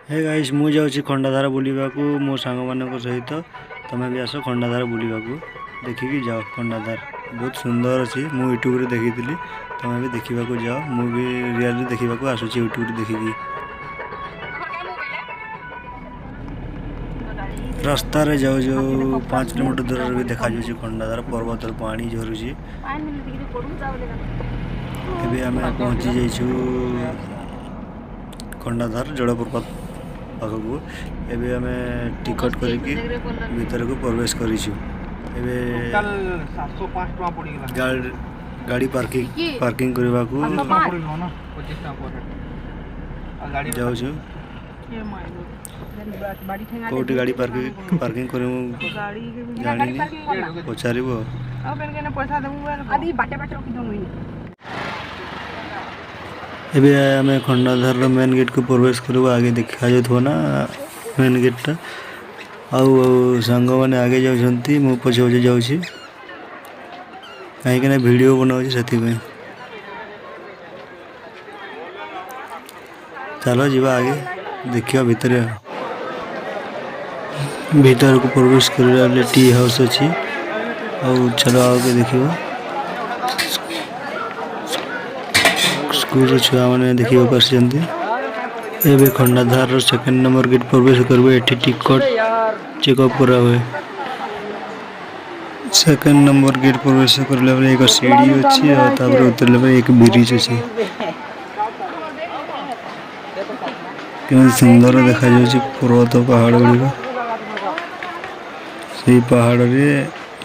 Hey guys मु जाऊँ खंडाधार बुलवाक मो सांग मान सहित तुम्हें भी आस खंडाधार बुलवाक देखिकी जाओ। खंडाधार बहुत सुंदर अच्छी मु यूट्यूब देखी तुम्हें भी देखा जाओ। मु भी रियली देखा आसूँ यूट्यूब देखिकी। रास्ता रे जाऊ जाऊ 5 किलोमीटर दूर भी देखा खंडाधार पर्वत पानी झरुची। एबे आमे पहुंची जाइछु खंडाधार जलप्रपात पाखकू। एबे आमे टिकट करिकी भीतर को प्रवेश करिछु। एबे गाड़ी पार्किंग करबा को जाउछु। कोटी गाड़ी पार्किंग करू जानिनी पचारिबो। एबे आमे खंडाधार मेन गेट को प्रवेश करबा। आगे देखा जाथो ना मेन गेट आउ सांग माने आगे जाउछंती मु पछे पछे जाउछि काहे कि ना वीडियो बनाउछि सेति में। चलो जीवा आगे देखियो भीतर को प्रवेश करले टी हाउस अछि। आउ चलो आगे देखियो स्कूल छुआ मैंने देखा पार्टी। एबे खंडाधार सेकंड नंबर गेट प्रवेश करबे। एठी टिकट चेकअप करा हुए। सेकंड नंबर गेट प्रवेश करले बेले एक सीढ़ी अछि और तापर उतरले बेले एक ब्रिज अछि। केन सुंदर देखा जाउछि पर्वत पहाड़ गुड़िक। से पहाड़ रे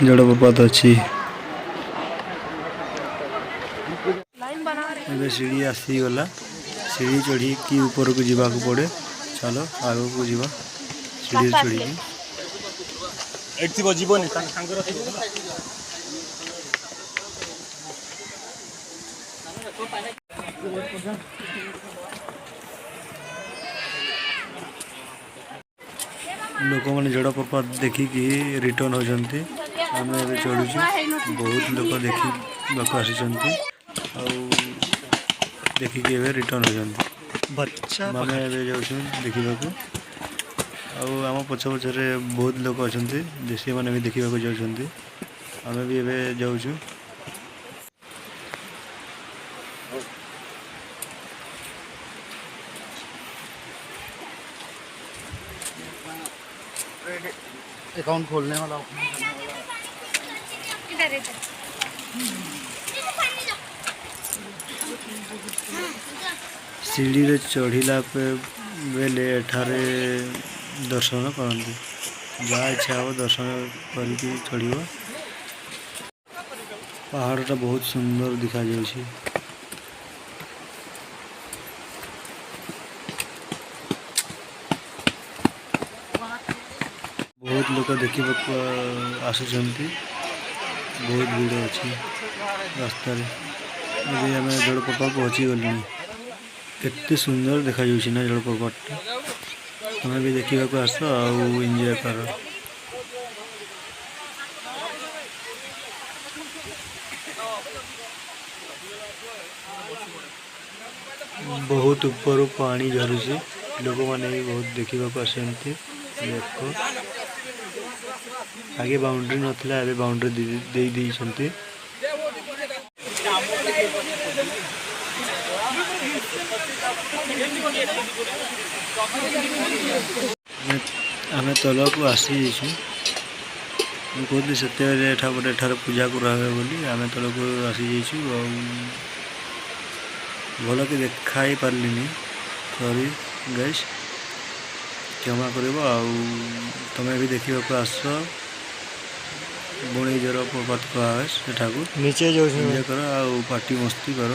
जलप्रपात अछि। एबे सीढ़ी आसी गला। सीढ़ी चढ़ी की ऊपर को जीवा को पड़े। चलो आगे को जीवा सीढ़ी चढ़ी एठी जीवनी सांगर लोक मैंने जलप्रपात देखिकी रिटर्न होती। आम ए चढ़ु बहुत लोक देखा आसी देखिकी रिटर्न होती। माने जाऊँ देखा आम पछ पछरे बहुत लोक अच्छा देशी मैंने भी देखा जाऊँ। आम भी एवं जाऊँ। अकाउंट खोलने वाला सीढ़ी रे चढ़िला पे बेले एठारे दर्शन करते। जहाँ इच्छा हो दर्शन करके चढ़। पहाड़टा बहुत सुंदर दिखा जाउछि। बहुत लोग देखा आसुचंती। बहुत भीड़ अच्छी रास्ता रे। अभी आम जलप्रपात पहुँची गलु। केते सुंदर देखा जाउछि ना जलप्रपात। तुम्हें भी देखा आस आउ एंजॉय कर। बहुत ऊपर पानी झरुछि। लोक मैंने भी बहुत देखा आसती। देखो आगे बाउंड्री नथिला एबे बाउंड्री दे दी। आम तल को आसी कहली से पूजा करा बोली आम तल को आसी भल कि देखाई पार्लिनी। सॉरी गाइस क्षमा कर। तुम्हें भी देखा आस बुणी जलप्रपात कह नीचे जो कर पार्टी मस्ती कर।